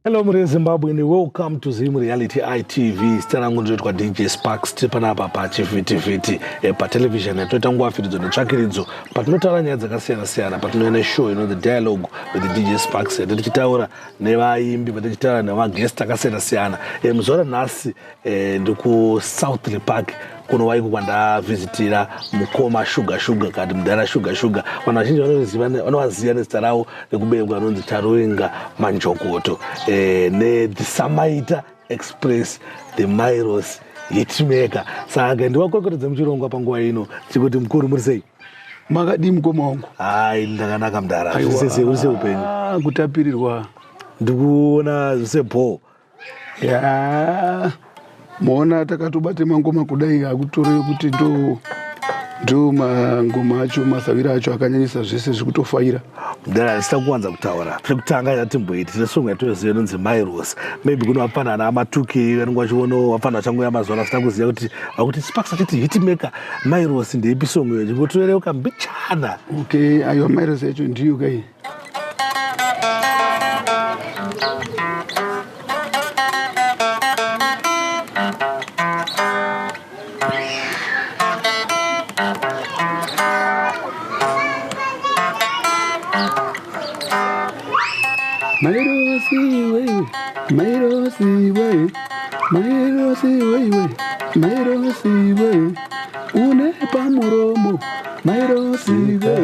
Hello Zimbabwe and welcome to Zim Reality ITV. Stana ngunzvetwa DJ Sparks tipanapa pa chivhiti pa television toita nguva firidzo netsvakiridzo patinotaura nyaya dzakasiyana-siyana patinoona show the dialogue with the DJ Sparks tichitaura nevaimbi tichitaura nemaguest akasiyana-siyana. Muzora nhasi ndiku South Park kunowaiko kwandavhizitira mukoma Sugar kati mudhara Sugar vanhu vazhinji vanovaziva nezita ravo nekuberekwa anonzi Taruinga Manjokoto the Samaita Express, the Mairos hitmaker. Saka ndiwakokorodza muchirongwa panguva ino chikuti mukuru muri sei? Makadi mukoma wangu. Ndakanaka mudhara. Uri upenyu? Kutapirirwa. Ndikuona sebho. Muona takatobate mangoma kudai akutore kuti ndo mangoma acho masavira acho akanyanyisa zvese zvikutofaira. Mudhara sita kuwanza kutaura. Zvekutanga yatimboiti tinesonga yatoziva inonzi Mairos. Maybe kuno vafanana amatuki vanenge vachiona vafanana vachangoya mazuva sita kuziva kuti Sparks achiti hitmaker Mairos ndeipi song iyo chingotoreuka mbichana. Okay, aiwa Mairos yacho ndiyo kai. Mairosi we, une pamuromo, Mairosi we,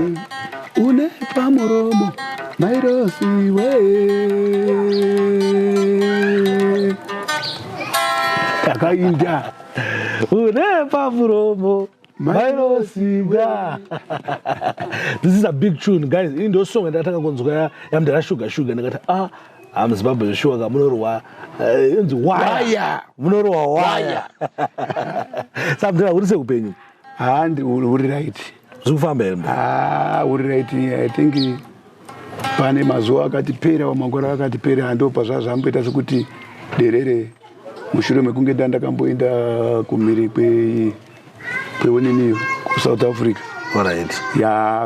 une pamuromo, Mairosi we. Kakainja, une pamuromo, Mairosi we. This is a big tune, guys. In those songs that I got Mudhara Sugar, and I'm Zimbabwe Sugar, Munorwa, wire. Munorwa wire. Something I would say, opinion. And would write. Zufambe. Would write. I think pane mazuva akatipera wamangora akatipera andopa zvazvamuita sekuti derere mushure mekunge ndakamboenda kumhiri kweoniniyo kuSouth Africa. Alright.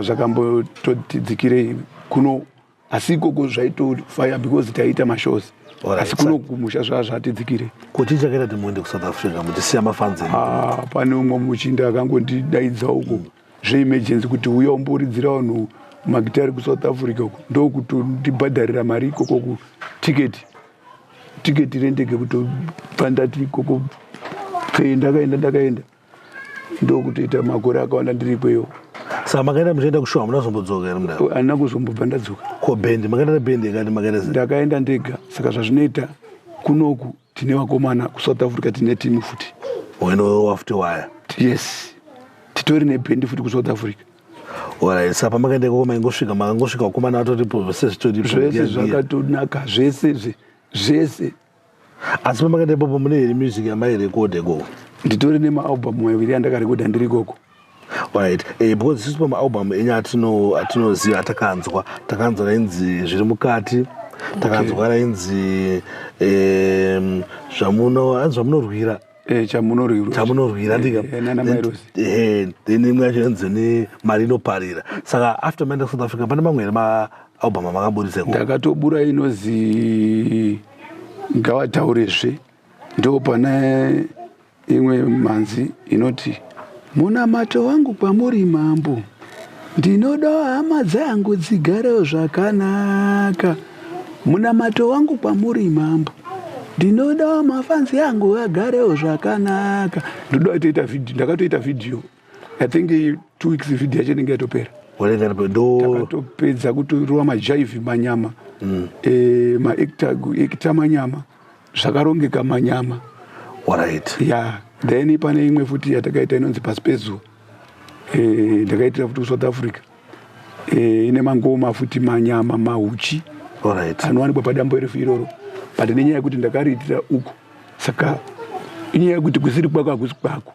Zvakambototidzikirei kuno asi ikoko zvaitofaya because taita mashows. Asi kuno kumusha zvatidzikire. Kuti chakaita timuende kuSouth Africa muchisiya mafanzi. Pane umwe muchinda akangondidaidza uko zveemergency kuti uya umboridzira vanhu magitari kuSouth Africa uko ndokutondibhadharira mari ikoko tiketi rendege kutopandati ikoko ndakaenda ndokutoita makore akawanda ndiri ikweyo. Saka makaenda muchaenda kushowa munazombodzoka here mudhara? Handina kuzombobva ndadzoka. Ko bendi makaenda nebendi yakati makaenda sei? Ndakaenda ndega. Saka zvazvinoita kunoku tine vakomana kuSouth Africa tine timu futi. Weno wafuti waya? Yes. Titori nebendi futi kuSouth Africa. Alright, saka pamakaenda ikoko makangosvika vakomana vatoripo zvese zvitoripo. Zvese zvakatonaka zvese. Asi pamakaenda ipopo mune here music yamairekodha ikoko? Nditori nemaalbum maviri andakarekodha ndiri ikoko. Right. Because this is my album atinoziva takanzwa rainzi zviri mukati, takanzwa rainzi zvamunorwira. Chamunorwira ndika. Then imwe yacho inzi mari inoparira. Saka after maenda South Africa pane mamwe album makaburitsa ikoko? Ndakatobura inozi ngavataurezve. Ndo pane imwe manzi inoti munamato wangu kwamuri mambo, ndinoda hama dzangu dzigarewo zvakanaka. Munamato wangu kwamuri mambo, ndinoda mafanzi angu agarewo zvakanaka. Ndakatoita video. I think 2 weeks video yacho inenge yatopera. Takatopedza kutorova majaivi manyama, maekta manyama, zvakarongeka manyama. Alright. Yeah. Then pane imwe futi yatakaita inonzi Paspezo. Ndakaitira futi kuSouth Africa. Ine mangoma futi manyama mahuchi. Alright. Anowanikwa padambo refu iroro. But nenyaya yekuti ndakariitira uko. Saka inyaya yekuti kusiri kwako hakusi kwako.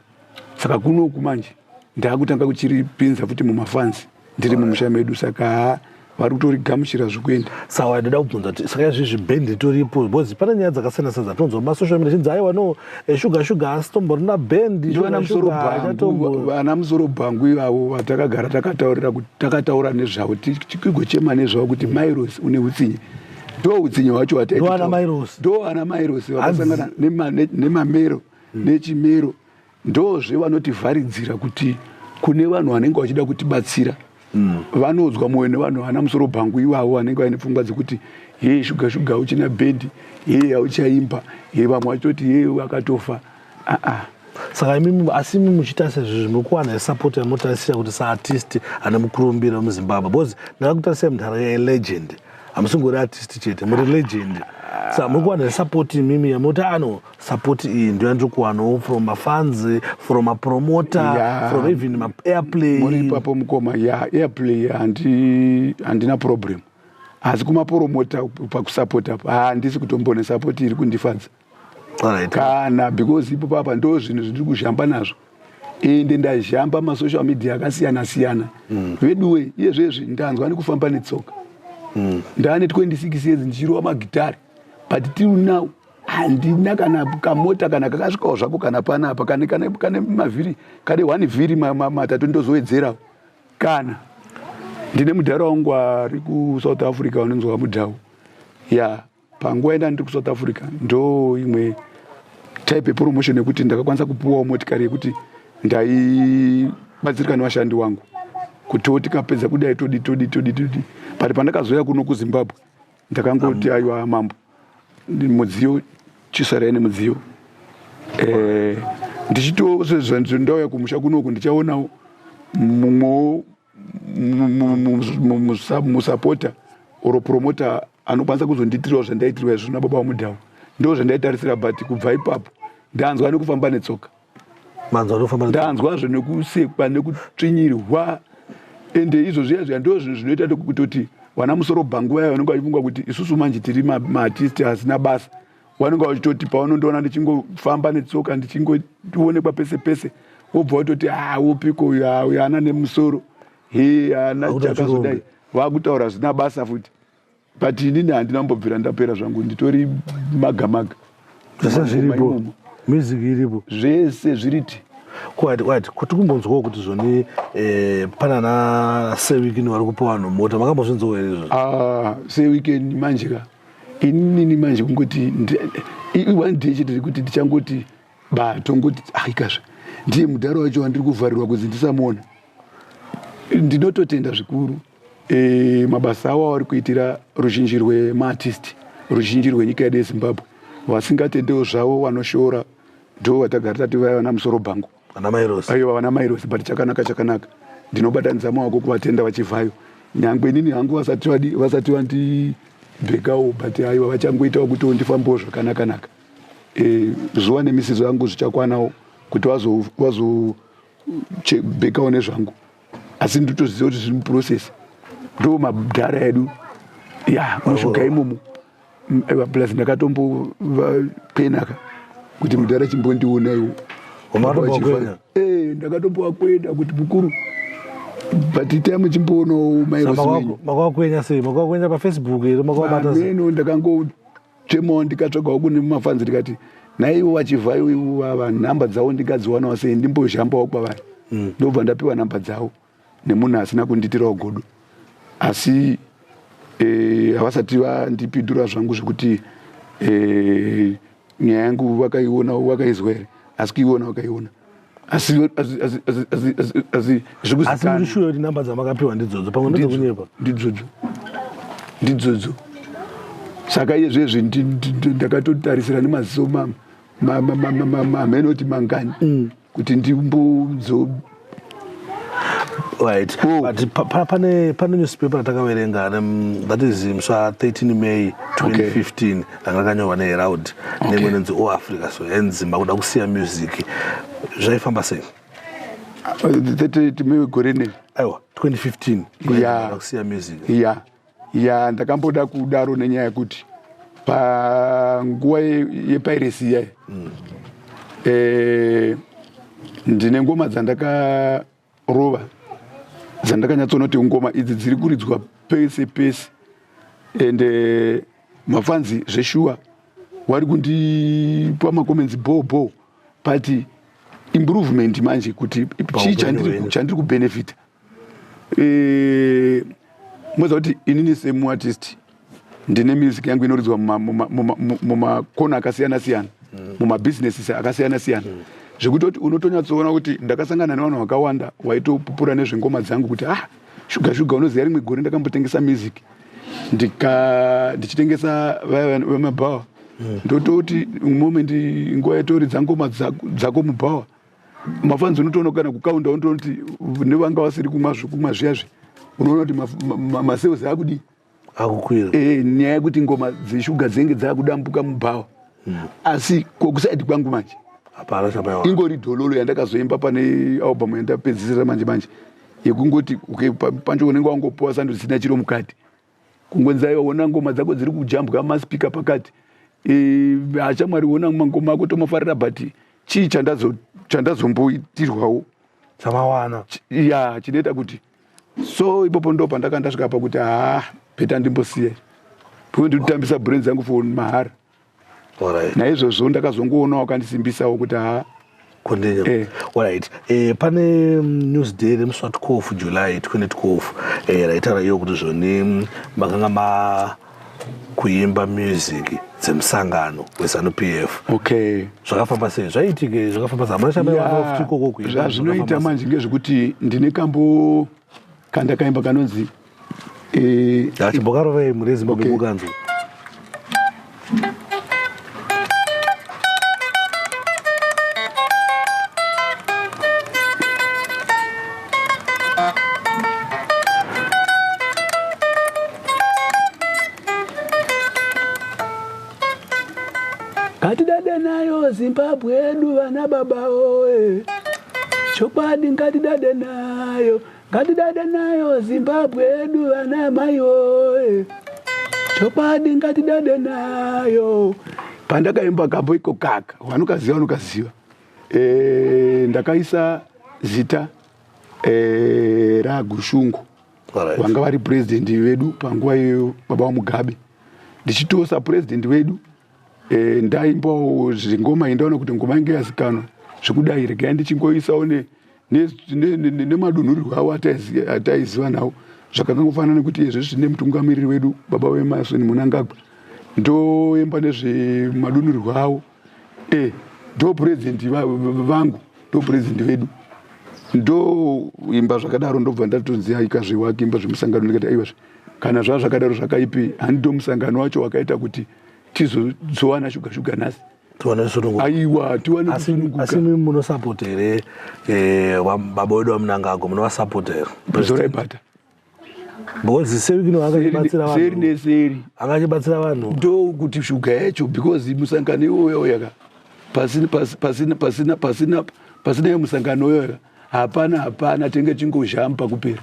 Saka kunoku manje ndakutanga kuchiripinza futi mumafanzi ndiri mumusha medu. Saka vari kutorigamuchira zvikuenda. Sawa, ndoda kubvunza kuti saka izvizvi bhendi toripo because pane nyaya dzakasiyana-siyana dzatonzwa mumasocial media chinzi aiwa no Sugar asitomborina bhendi. Vana musoro bhangu ivavo vatakagara takataura nezvavo tichigochema nezvavo kuti Mairos une utsinye ndo utsinye hwacho ndo ana mairosi vakasangana nemamero nechimero ndozve vanotivharidzira kuti kune vanhu vanenge vachida kutibatsira vanodzwa mwoyo nevanhu vana musoro bhangu ivavo vanenge vaine pfungwa dzekuti hei shuga uchina bhendi hei hauchaimba hei vamwe vachitoti hei vakatofa saka imimi asi imi muchiita sezvizvi mukuwana support yamotarisira kuti saartist ane mukurumbira wemuzimbabwe because ndakakutarisa munharaunda yelegend hamusingori artist chete muri legend saka mukuwana support imimi yamoti support iyi ndo yandiri kuwanawo from mafans from mapromoter from even maairplay muri ipapo mukoma airplay handina problem asi kumapromota pakusapota handisi kutombone support iri kundifadza kana because ipo papa ndo zvinhu zvindiri kuzhamba nazvo ende ndazhamba masocial media akasiyana-siyana veduwe iye zvezvi ndanzwa nekufamba netsoka ndaane 26 years ndichirova magitari but till now handina kana kamota kana kakasvikawo zvako kana panapa kane mavhiri kane 1 vhiri matatu ndozowedzerawo kana ndine mudhara wangu ari kuSouth Africa unonzwa mudhau panguva enda ndiri kuSouth Africa ndo imwe type yepromotion yekuti ndakakwanisa kupuwawo motikari yekuti ndaibatsirika nevashandi wangu kutiwo tikapedza kudai todi but pandakazoya kuno kuZimbabwe ndakangoti aiwa mambo mudziyo chisarai nemudziyo ndichito ndauya kumusha kunoku ndichaonawo mumwewo musapota oro promota anokwanisa kuzonditirawo zvandaitirwa izvo nababa vamudhau ndo zvandaitarisira but kubva ipapo ndanzwa nekufamba netsoka ndanzwazvo nekusekwa nekutsvinyirwa ende izvo zviya zviya ndo zvinhu zvinoita kutoti vana musoro bhangu vaya vanenge vachifunga kuti isusu manje tiri maartisti asina basa vanenge vachitoti pavanondoona ndichingofamba netsoka ndichingoonekwa pese pese wobva watoti wopiko uyo ana nemusoro ana chakazodai vakutaura zvina basa futi but inini handina mbobvira ndapera zvangu nditori magamaga zvese zviripo music iripo zvese zviriti kwati kuti kumbonzwawo kuti zvoni pana sewikini vari kupa vanhu mota makambozvinzwawo izvo sewikeni manje ka inini manje kungoti one day chete kuti ndichangoti tongoti ikazve ndiye mudhara wacho wandiri kuvharirwa kuzi ndisamuona ndinototenda zvikuru mabasa avo avari kuitira ruzhinji rwemaartisti ruzhinji rwenyika yedu yeZimbabwe vasingatendewo zvavo vanoshoora ndo vatagara tati vaya vana musoro bhangu aiwa vana mairosi but chakanaka ndinobatanidza maoko kuvatenda vachivhayo nyangwe inini hangu vasati vandibhekawo but aiwa vachangoitawo kuti ndifambawo zvakanaka zuva nemisidzo yangu zvichakwanawo kuti vazobhekawo nezvangu asi nditoziva kuti zviri muprocess ndo madhara edu mushuga imomo plus ndakatombopenaka kuti mudhara chimbondionaiwo ndakatombowakwenda kuti mukuru but itaimu chimboonawo mairosimakawakwenya sei makawakwenya pafacebook ero makawabataeno ndakangochemawo ndikatsvagawo kune mumafanzi ndikati naivo vachivhayo ivo vava nhamba dzavo ndingadziwanawo sei ndimbozhambawo kwavari ndobva ndapiwa nhamba dzavo nemunhu asina kunditirawo godo asi havasati vandipindura zvangu zvekuti nyaya yangu vakaiona vakaizwa here asi kuiona vakaiona asi muri shure kuti nhamba dzamakapiwa ndidzodzo pamwe ndokunyepa ndidzodzo saka iye zvezvi ndakatotarisira nemaziso mamenoti mangani kuti ndimbodzo right but pane newspaper ratakaverenga that is mswa 13 May 2015 ranga rakanyorwa neHerald nemwe inonzi All Africa so enzima kuda kusiya music zvaifamba sei 38 May gore nei aiwa 2015 kusiya music ndakamboda kudaro nenyaya yekuti panguva yepiracy yayo ndine ngoma dzandakarova dzandakanyatsonoti ngoma idzi dziri kuridzwa pese pese ende mafanzi zveshuwa wari kundipa makomenzi bho but improvement manje kuti chii chandiri kubenefita moza kuti inini semuartist ndine music yangu inoridzwa mumakona akasiyana-siyana, mumabusinesses akasiyana-siyana, zvekuti unotonyatsoona kuti ndakasangana nevanhu vakawanda waitopupura nezvengoma dzangu kuti shuga unoziva rimwe gore ndakambotengesa music ndichitengesa vemabhawa ndototi moment nguva yatoridza ngoma dzako mubhawa mafanzi unotoona kana kukaunda unototi nevanga vasiri kumwa zviyazvi unoona kuti masales akudi akukwira nyaya yekuti ngoma dzeshuga dzenge dzakudambuka mubhawa asi kokusaidi kwangu manje ingori dhololo yandakazoimba pane album yandapedzisira manje yekungoti pancho unenge wangopuwa sando zvisina chiro mukati kungonzaiona ngoma dzako dziri kujambwa maspika pakati hachamwari ona ngoma ako tomafarira but chii chandazomboitirwawo chamawana ya chinoita kuti so ipopo ndo pandakandasvika pakuti peta ndimbosiya kuti nditambisa brain dzangu for mahara naizvozvo ndakazongoona wakandisimbisawo kuti continue. Alright. Pane Newsday remusi wa12 July 2012 raitaura iyo kuti zvoni makanga kuimba music dzemusangano weZANU-PF. Okay. Zvakafamba sei? Zvaitike zvakafamba sei? Zvinoita manje ngezvekuti ndine kambo kandakaimba kanonzi chimbokarovei muri Zimbabwe mukanzwa. Ngatidade nayo Zimbabwe yedu vana baba oe, chokwadi ngatidade nayo Zimbabwe yedu vana mai oe, chokwadi ngatidade nayo. Pandakaimba kambo iko kaka vanokaziva ndakaisa zita raGushungu vanga vari president vedu panguva iyoyo, baba vaMugabe, ndichitosa president vedu ndaimbawo zvingoma indaona kuti ngoma inge yazikanwa zvekudai regai ndichingoisawo nemadunhuriro avo ataiziva nawo zvakakangofanana nekuti izvezvi zvine mutungamiriri wedu baba weMarsoni Mnangagwa ndoemba nezvemadunhuriro avo ndo president vangu ndo president vedu ndoimba zvakadaro ndobva ndatonzi ikazviwakimba zvemusangano ndikati aivazve kana zvazvakadaro zvakaipi handindo musangano wacho wakaita kuti tizowana shuga nhasi aiwa tiwane kusununguka. Asi munosapota here baba wedu vaMnangagwa munovasapota here zoraibata because seri kino akachibatsira vanhu seri neseri akachibatsira vanhu ndo kuti shuga yacho because musangano iwoyo yaka pasina yemusangano iwoyo hapana tenge chingozhamba kupera.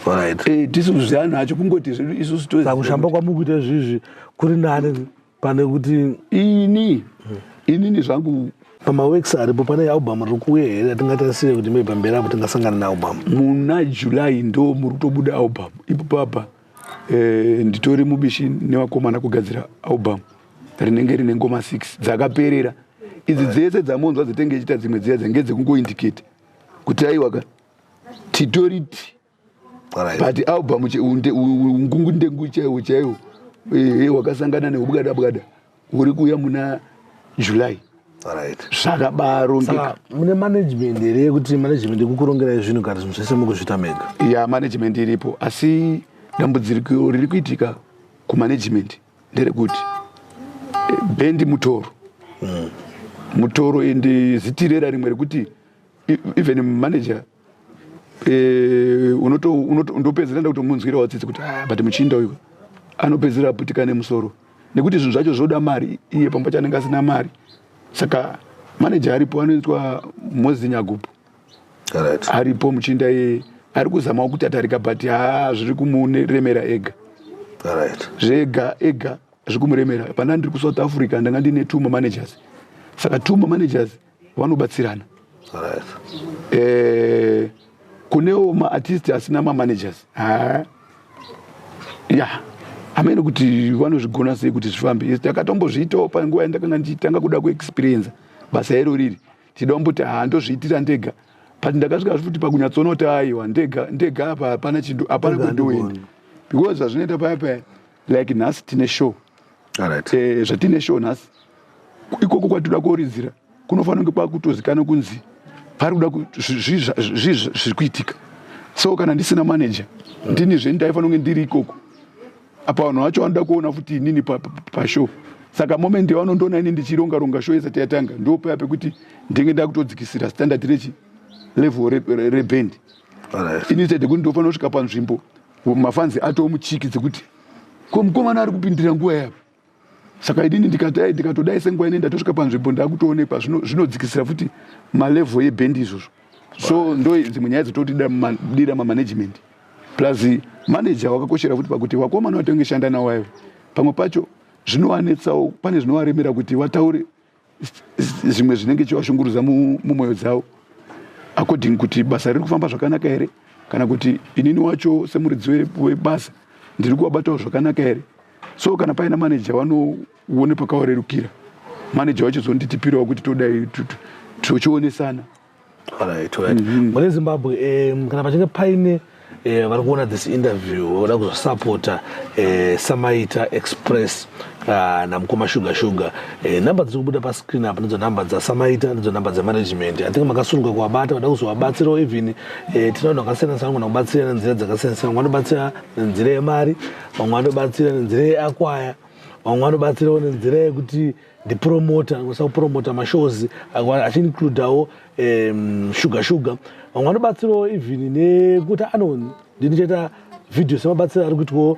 Alright. Tisuzvana hacho kungoti isusu tozi sakushamba kwamukuita zvizvi kuri nani pane kuti inini zvangu pamaworks aripo pane album riri kuuya here atingatarisiye kuti maybe pamberi apo tingasangana nealbum muna July ndo muri kutobuda album ipo papa nditori mubishi nevakomana kugadzira album rinenge rine ngoma 6 dzakaperera idzi dzese dzamonzwa dzitenge ichita dzimwe dziya dzenge dzekungoindicate kuti aiwaka titoriti. But album ungungu ndengu chaiwo wakasangana neubwada uri kuya muna July. Zvakabarongeka. Mune management here yekuti management ikukurongerai zvinhu kana zvinhu zvese mukuzvita mega? Ya management iripo asi dambudziko riri kuitika kumanagement nderekuti bendi mutoro ende zitirera rimwe rekuti even manager ndopedzera nda kutomunzwira watsitsi kuti but muchinda uyu anopedzera aputika nemusoro nekuti zvinhu zvacho zvoda mari iye pamba chanenge asina mari saka manager aripo anoitwa Mozi Nyagupu aripo muchinda iye ari kuzamawo kuti atarika but zviri kumuremera ega zvega zviri kumuremera. Pana ndiri kuSouth Africa ndanga ndine 2 managers saka 2 managers vanobatsirana kunewo maartist asina mamanagers amene kuti vanozvigona sei kuti zvifambe. Takatombozviitawo panguva yandakanga ndichitanga kuda kuexperience basa iro riri tidakumboti ndozviitira ndega but ndakasvika futi pakunyatsoona kuti aiwa ndega hapana kundoenda because zvazvinoita paya like nhasi tine show zvatine show nhasi ikoko kwatinoda kuoridzira kunofanira kunge kwakutozikanwa kunzi pari kuda zviri kuitika. So kana ndisina manager ndinizve ndaifanira kunge ndiri ikoko apa vanhu vacho vanoda kuona futi inini pashow. Saka moment yavanondoona ini ndichironga show isati yatanga ndo paya pekuti ndenge ndakutodzikisira standard rechi level reband. Instead kuti ndofanira kusvika panzvimbo mafanzi atomuchiki dzekuti mukomana ari kupindira nguva yapo. Saka idini ndikatodai senguva ine ndatosvika panzvimbo ndakutoonekwa zvinodzikisira futi malevel eband izvozvo. So ndo dzimwe nyaya dzototidira mamanagement plus manager wakakoshera futi pakuti vakomana vatonge shanda nawo wayo pamwe pacho zvinowanetsawo pane zvinovaremera kuti vataure zvimwe zvinenge chivashungurudza mumwoyo dzavo according kuti basa riri kufamba zvakanaka here kana kuti inini wacho semuridzi webasa ndiri kuvabatawo zvakanaka here. So kana paina manager vanoone pakavarerukira manager wacho zonditipirawo kuti todai tochionesana. Mune Zimbabwe kana pachinge paine vari kuona this interview voda kuzosapota Samaita Express namukoma Sugar namba dziri kubuda pascreen apa ndidzo namba dzaSamaita ndidzo namba dzamanagement. I think makasununguka kuwabata vada kuzovabatsirawo even tinoona vakasiyana siyana kana kubatsira nenzira dzakasiyana siyana. Vamwe vanobatsira nenzira yemari, vamwe vanobatsira nenzira yeakwaya, vamwe vanobatsirawo nenzira yekuti ndipromota kupromota mashows achiincludawo Sugar. Vamwe vanobatsirawo even nekuti ndinochaita video semabatsira ari kuitwawo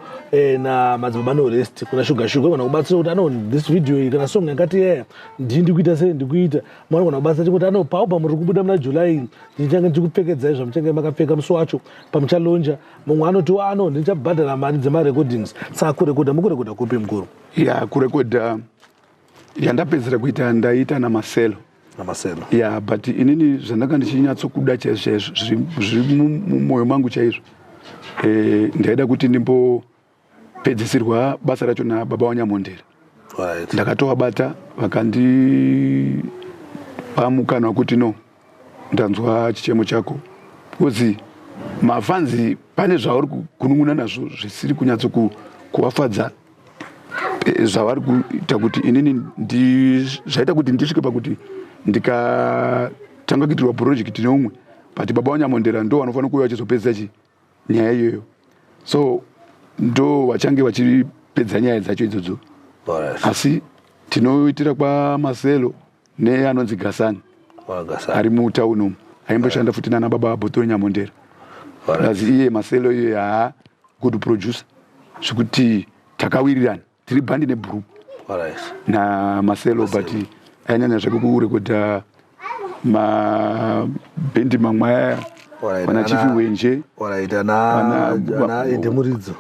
namadzibaba anorest kuna Sugar kana kubatsira kuti this video iyi kana song yakati yeya ndikuita sei ndikuita mwana kana kubatsira kuti paupa muri kubuda muna July ndichange ndikupfekedzai zvamuchange makapfeka musi wacho pamuchalonja. Mumwe anoti ndichabhadhara mari dzemarecordings. Saka kurekodha mukurekodha kupi mukuru? Ya kurekodha yandapedzera kuita ndaita namaselo ya but inini zvandanga ndichinyatsokuda chaizvo zviri mumwoyo mangu chaizvo ndaida kuti ndimbopedzisirwa basa racho nababa waNyamondera. Ndakatovabata vakandipa mukana wekuti no ndanzwa chichemo chako because mafanzi pane zvavari kunun'una nazvo zvisiri kunyatso kuvafadza zvavari kuita kuti inini zvaita kuti ndisvike pakuti ndikatanga kuitirwa project neumwe but baba waNyamondera ndo vanofanira kuuya vachizopedzisa nyaya iyoyo. So ndo vachange vachipedza nyaya dzacho idzodzo. Asi tinoitira kwamaselo neanonzi Gasani ari mutauni umu aimboshanda futi nana baba Bhotoro Nyamondera. Asi iye maselo iye good producer zvekuti takawirirana tiri bandi negroup namaselo but anyanya zvake kurekodha mabhendi mamwe aya wana Chifi Wenje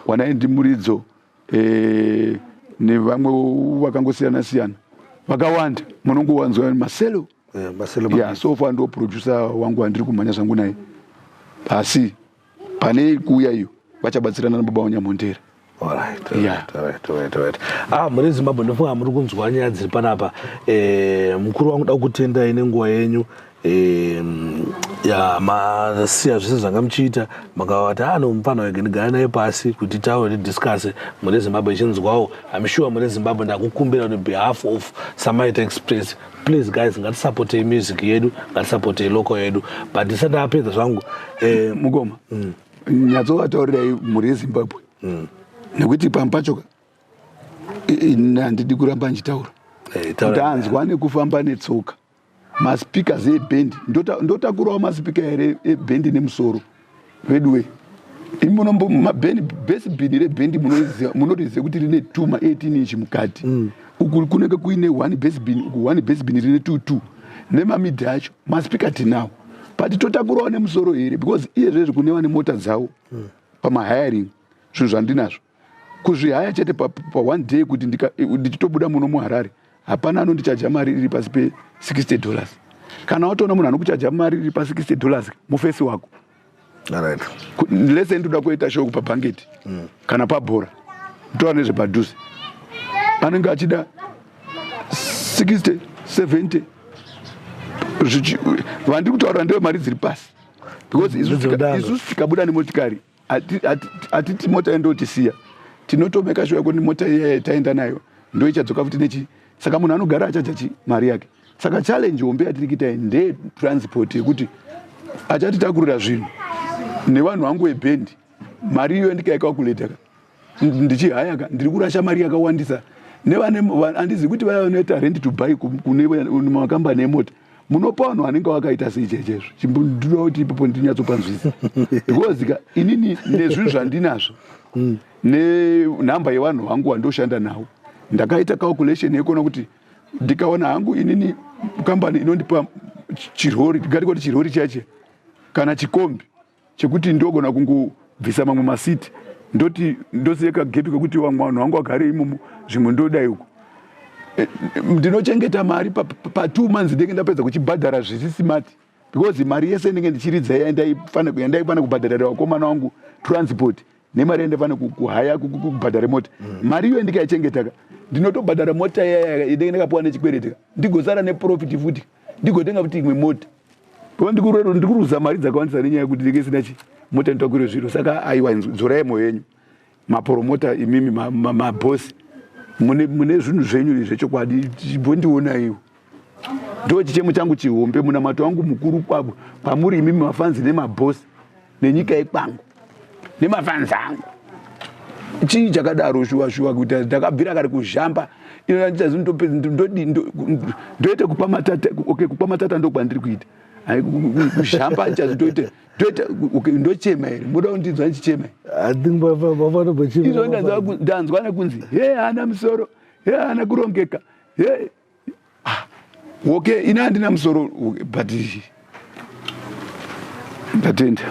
wana Endi Muridzo nevamwe vakangosiyana siyana vakawanda munongowanzwa maselo ya so far ndo producer wangu andiri kumhanya zvangu naye. Asi pane kuuya iyo vachabatsirana nababa waNyamondera. Alright. Muri Zimbabwe ndofunga muri kunzwa nyaya dziri panapa. Mukuru wangu da kutenda ine nguva yenyu masiya zvese zvanga muchiita makavati mufana wege ndigara naye pasi kuti taure tidiscuse muri Zimbabwe ichinzwawo. I'm sure muri Zimbabwe ndakukumbira on behalf of Samaita Express, please guys ngatisapotei music yedu, ngatisapotei local yedu. But ndisati apedza zvangu mukoma nyatsovataurirai muri Zimbabwe nekuti pamwe pacho handidi kuramba ndichitaura ndanzwa nekufamba netsoka maspikers ebhendi ndotakurawo maspika here ebhendi nemusoro redway base bini rebhendi munoriziva kuti rine 2 ma18 inch mukati uku kunenge kuine 1 base bini uku 1 base bini rine 2 nemamidhi acho maspika tinawo but totakurawo nemusoro here because iye zvezvi kuneva nemota dzavo pamahiring zvinhu zvandinazvo kuzvihaya chete pa one day kuti ndichitobuda muno muHarare hapana anondichaja mari iri pasi pe $60. Kana watoona munhu anokuchaja mari iri pa $60 mufesi wako. Alright. Lese ndoda kuita show pa bangeti kana pa bhora ndoa nezvepadhuze anenge achida 60 70 vandi kutaura ndewe mari dziri pasi because isu tikabuda nemotikari atiti mota endotisiya tinotomeka sure kuti mota taenda nayo ndo ichadzoka futi nechi. Saka munhu anogara achajaji mari yake. Saka challenge hombe yatiri kuita ndeye transport yekuti achatitakurira zvinhu nevanhu vangu vebhendi. Mari iyo ndikaikalkuleta ndichihaya ndiri kurasha mari yakawandisa nevane handizi kuti vaya vanoita rent to buy kune makambani emota munopa vanhu vanenge vakaita seichechezvo chimbondoda kuti ipapo ndinyatsopanzvisa because inini nezvinhu zvandinazvo nenhamba yevanhu vangu vandoshanda navo ndakaita calculation yekuona kuti ndikaona hangu inini kambani inondipa chirori tigati kuti chirori chache kana chikombi chekuti ndogona kungobvisa mamwe masiti ndoti ndoseka gepi kwekuti vamwe vanhu vangu vagare imomo zvimwe ndodai uko ndinochengeta mari pa 2 months ndenge ndapedza kuchibhadhara zvisisimati because mari yese ndenge ndichiridza yandaifana kubhadharira vakomana vangu transport nemari yandaifana kuhaya kubhadhara mota mari iyo ndikaichengeta ndinotobhadhara mota ndenge ndakapuwa nechikwereti ndigosara neprofit futi ndigotenga futi imwe mota ndikuruza mari dzakawandisa nenyaya yekuti ndenge sina mota nditakurire zviro. Saka aiwa dzorai moyo yenyu mapromota imimi mabhosi mune zvinhu zvenyu zvechokwadi chimbondiona iwo ndo chichemo changu chihombe munamato wangu mukuru kwabo pamuri imimi mafanzi nemabhosi nenyika yekwangu nemafanzi angu chii chakadaro shuwa kuti ndakabvira kari kuzhamba inoita ndoite kupa matata kupa matata ndokwandiri kuita kushamba chazotoite ndochema here muda kundinzwa ndichichema ndanzwa nekunzi hana musoro hana kurongeka okay ina handina musoro but ndatenda.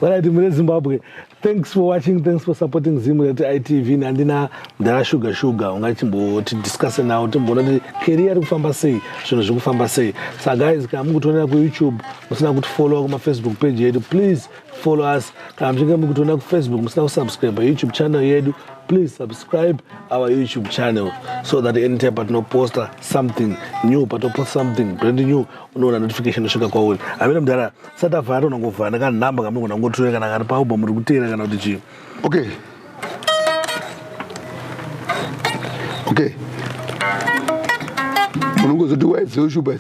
Alright, mune Zimbabwe. Thanks for watching, thanks for supporting Zimret ITV. Nandina mdara sugar ungachimbo discuss now timbona kuti career kufamba sei zvinhu zvikufamba sei. So guys kana mukutonera ku YouTube musina kuti follow kuma Facebook page yedu, please follow us. Kana mchinga mukutonera ku Facebook musina ku subscribe YouTube channel yedu, please subscribe our YouTube channel so that anytime patino post something new, patino post something brand new, unoona notification isvika kwauri. Amina mdara sata vhara unangovhana kana namba kama unangotorera kana kana paubo muri kutera kana kuti chi. Okay. Okay. Munongozoti waidze YouTube.